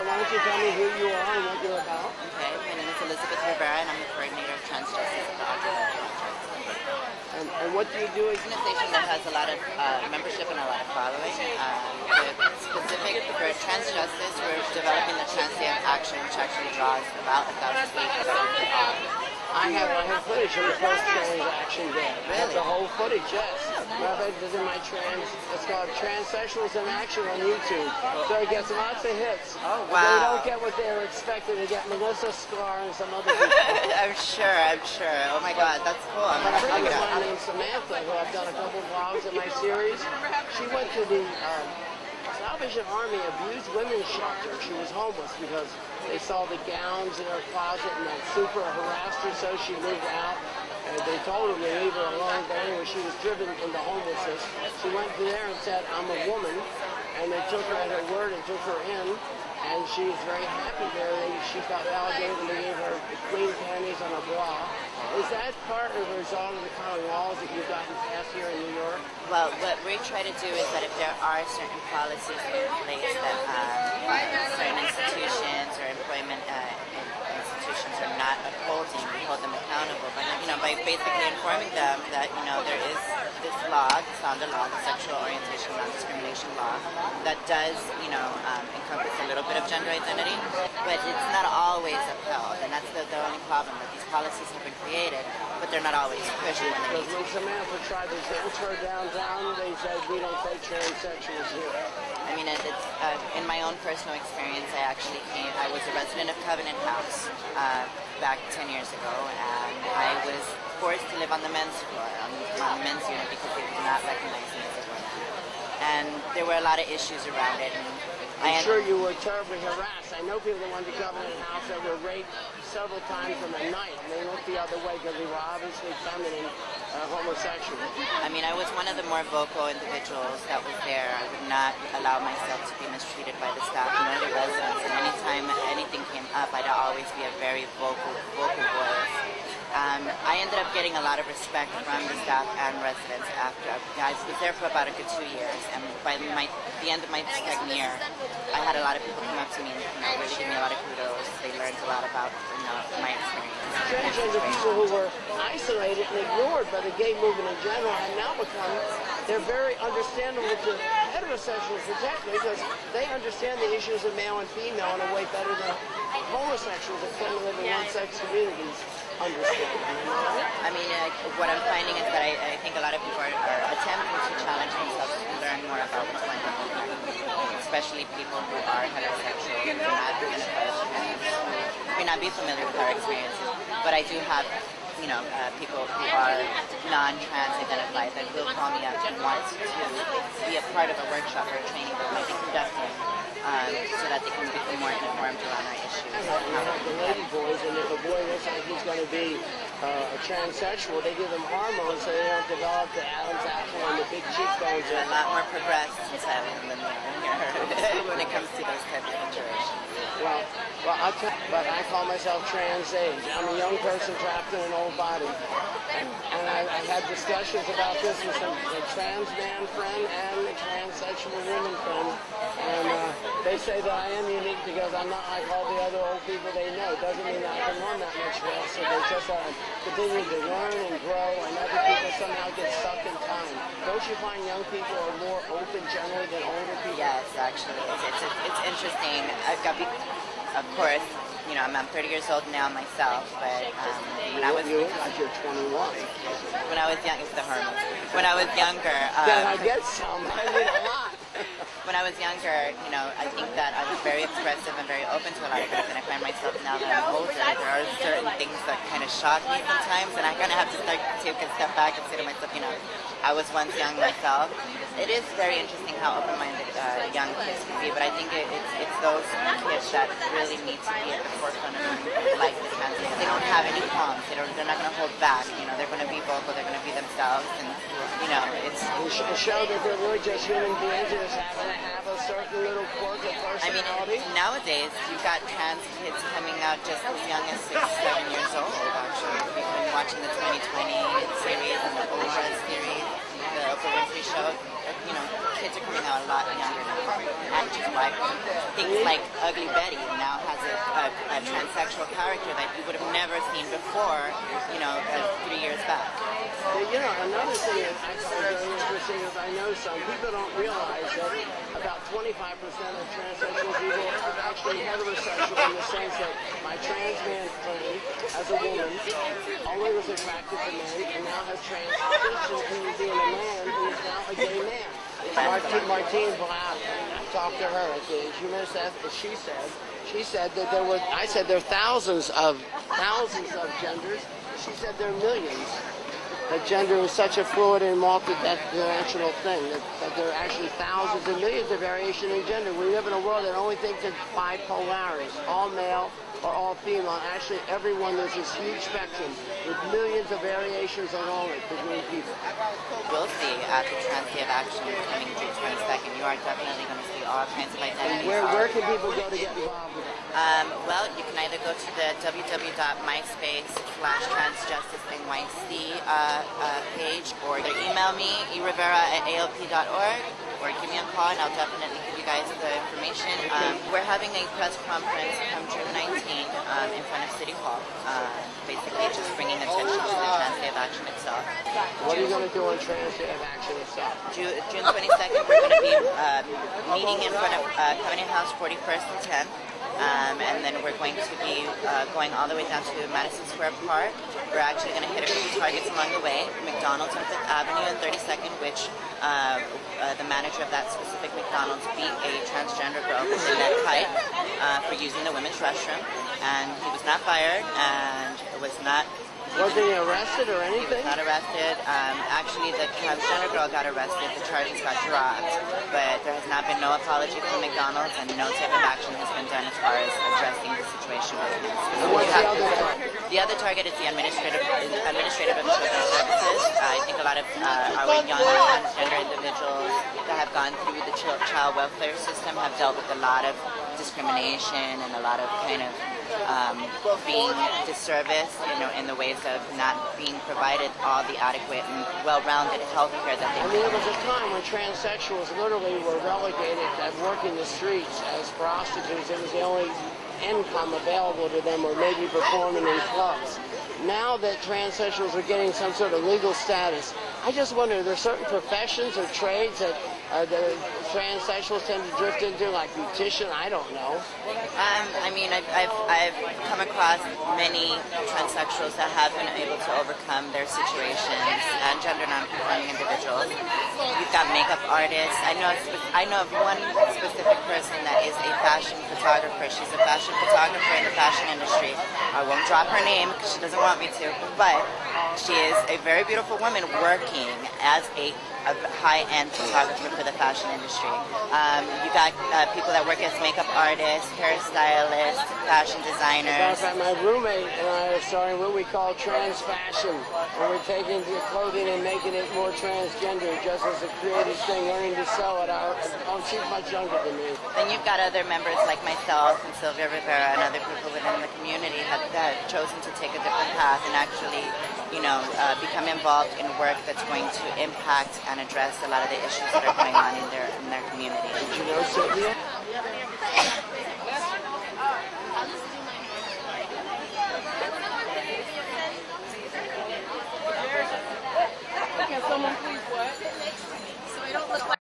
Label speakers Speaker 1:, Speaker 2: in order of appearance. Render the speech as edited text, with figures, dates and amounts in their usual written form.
Speaker 1: why don't you tell me who you are and what you're about?
Speaker 2: Okay, my name is Elizabeth Rivera, and I'm the coordinator of Transjustice at the Transgender
Speaker 1: And what do you do?
Speaker 2: It's an organization that has a lot of membership and a lot of following. The specific for Transjustice, we're developing the Trans Day of Action, which actually draws about 1,000 people.
Speaker 1: I have footage of the first Transaction Day. I have the whole footage, yes. It's in my it's called Transexuals in Action on YouTube. So it gets lots of hits.
Speaker 2: Oh, wow.
Speaker 1: They don't get what they were expecting. They get Melissa Scar and some other people.
Speaker 2: I'm sure. Oh my God, that's cool.
Speaker 1: A friend of mine named Samantha, who I've done a couple vlogs in my series, she went to the Salvation Army abused women's shelter. She was homeless because they saw the gowns in her closet and that super harassed her, so she moved out. And they told her to leave her alone, but anyway, she was driven into homelessness. She went there and said, "I'm a woman," and they took her at her word and took her in, and she was very happy there. She felt validated, and they gave her clean panties and a bra. Is that part of the result of the kind of laws that you've gotten passed here in New York?
Speaker 2: Well, what we try to do is that if there are certain policies in place that certain institutions or employment institutions are not upholding, we hold them accountable. But by basically informing them that there is this law, the SONDA law, the Sexual Orientation Non-Discrimination Law, that does encompass a little bit of gender identity, but it's not always upheld, and that's the only problem. That these policies have been created, but they're not always pushed when they need to.
Speaker 1: When Samantha tried to transfer downtown, they said, "We don't take transsexuals here."
Speaker 2: I mean, in my own personal experience, I was a resident of Covenant House back 10 years ago, and I was forced to live on the men's floor, on the men's unit, because they did not recognize me as a woman. And there were a lot of issues around it. And
Speaker 1: I'm sure you were terribly harassed. I know people that went to Covenant House that were raped several times in the night, and they looked the other way because they were obviously feminine, homosexual.
Speaker 2: I mean, I was one of the more vocal individuals that was there. I would not allow myself to be mistreated by the staff nor the residents, and anytime anything came up, I'd always be a very vocal voice. I ended up getting a lot of respect from the staff and residents after. I was there for about a good 2 years, and by the end of my second year, I had a lot of people come up to me and really give me a lot of kudos. They learned a lot about my experience.
Speaker 1: Transgender people who were isolated and ignored by the gay movement in general have now become, they're very understandable to heterosexuals particularly, because they understand the issues of male and female in a way better than homosexuals that tend to live in one-sex communities understand.
Speaker 2: I mean, what I'm finding is that I think a lot of people are attempting to challenge themselves to learn more about what's going on, especially people who are heterosexual, who do not identify as trans, may not be familiar with our experiences. But I do have, people who are non-trans identified that will call me up and want to be a part of a workshop or a training that might be conducted, so that they can become more informed around our issues.
Speaker 1: The lady boys, and if a boy looks like he's going to be a transsexual, they give them hormones so they don't develop the Adam's apple and the big cheekbones.
Speaker 2: They're a lot more progressed in Thailand than we are here when it comes to those types of situations.
Speaker 1: Well, but I call myself trans age. I'm a young person trapped in an old body. And I've had discussions about this with a trans man friend and a transsexual woman friend. And they say that I am unique because I'm not like all the other old people they know. It doesn't mean that I can run that much faster. They just continue to learn and grow, and other people somehow get stuck in time. Don't you find young people are more open generally than older people?
Speaker 2: Yes, actually. It's interesting. Of course, I'm 30 years old now myself, but when I was...
Speaker 1: You're 21.
Speaker 2: When I was young, it's the hormones. When I was younger...
Speaker 1: Then I get some. I mean, a lot.
Speaker 2: When I was younger, I think that I was very expressive and very open to a lot of things, and I find myself now that I'm older, there are certain things that kind of shock me sometimes, and I kind of have to take a step back and say to myself, I was once young myself. It is very interesting how open-minded young kids can be, but I think it's those kids that really need to be at the forefront of like the trans. They don't have any qualms. They're not going to hold back. They're going to be vocal. They're going to be themselves, and it's
Speaker 1: to show that they're really just human beings and just happen to have a certain little quirk of personality.
Speaker 2: I mean, nowadays you've got trans kids coming out just as young as 6, 7 years old. Actually, we've been watching the 2020 series and the Oprah series, the Oprah Winfrey Show. Kids are coming out a lot younger now, and just like things like Ugly Betty now has a transsexual character that you would have never seen before, 3 years back.
Speaker 1: You know, another thing that I find very interesting is I know some people don't realize that about 25% of transsexual people are actually heterosexual in the sense that my trans man friend, as a woman, only was attracted to men and now has transitioned into being a man and is now a gay man. Martine Blatt, I talked to her at the Human Assessment, she said that there were, I said there are thousands of genders. She said there are millions. That gender is such a fluid and multidimensional thing, that there are actually thousands and millions of variation in gender. We live in a world that only thinks in bipolarities, all male or all female. Actually, everyone, there's this huge spectrum with millions of variations along it between people.
Speaker 2: We'll see at the Trans Day of Action coming June 22nd. You are definitely going to see all kinds of identities.
Speaker 1: Where can people go to get involved with that?
Speaker 2: Well, you can either go to the www.myspace/transjusticenyc page, or either email me, erivera@alp.org, or give me a call and I'll definitely give you guys the information. We're having a press conference come June 19th in front of City Hall, basically just bringing attention to the Trans Day of Action itself.
Speaker 1: What are you going to do on Trans Day of Action itself?
Speaker 2: June 22nd, we're going to be meeting in front of Covenant House 41st and 10th. And then we're going to be going all the way down to Madison Square Park. We're actually going to hit a few targets along the way. McDonald's on 5th Avenue and 32nd, which the manager of that specific McDonald's beat a transgender girl with a neck height for using the women's restroom. And he was not fired and was not...
Speaker 1: Wasn't he arrested or anything?
Speaker 2: He was not arrested. Actually, the transgender girl got arrested. The charges got dropped. But there has not been no apology from McDonald's, and no type of action has been done as far as addressing the situation.
Speaker 1: And what's the other target?
Speaker 2: The other target is the Administrative and Children's Services. I think a lot of our young transgender individuals that have gone through the child welfare system have dealt with a lot of discrimination and a lot of kind of being disserviced, in the ways of not being provided all the adequate and well-rounded health care that they need.
Speaker 1: There was a time when transsexuals literally were relegated to working the streets as prostitutes. It was the only income available to them, or maybe performing in clubs. Now that transsexuals are getting some sort of legal status, I just wonder, are there certain professions or trades that the transsexuals tend to drift into, like beautician? I don't know.
Speaker 2: I've come across many transsexuals that have been able to overcome their situations, and gender non-conforming individuals. You've got makeup artists. I know of one specific person that is a fashion photographer. She's a fashion photographer in the fashion industry. I won't drop her name because she doesn't want me to, but she is a very beautiful woman working as a high-end photographer for the fashion industry. You got people that work as makeup artists, hairstylists, fashion designers.
Speaker 1: My roommate and I are starting what we call trans fashion, and we're taking the clothing and making it more transgender, just as a creative thing, learning to sell it. She's much younger than me.
Speaker 2: Then you've got other members like myself and Sylvia Rivera and other people within the community that have chosen to take a different path and actually, become involved in work that's going to impact and address a lot of the issues that are going on in their community.
Speaker 1: Did you know Sylvia? Can someone please what? So we don't look like